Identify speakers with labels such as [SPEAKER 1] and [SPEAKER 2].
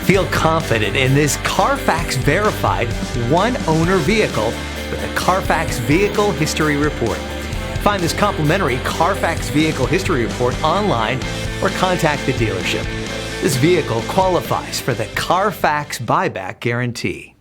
[SPEAKER 1] Feel confident in this Carfax verified one-owner vehicle with a Carfax Vehicle History Report. Find this complimentary Carfax Vehicle History Report online or contact the dealership. This vehicle qualifies for the Carfax Buyback Guarantee.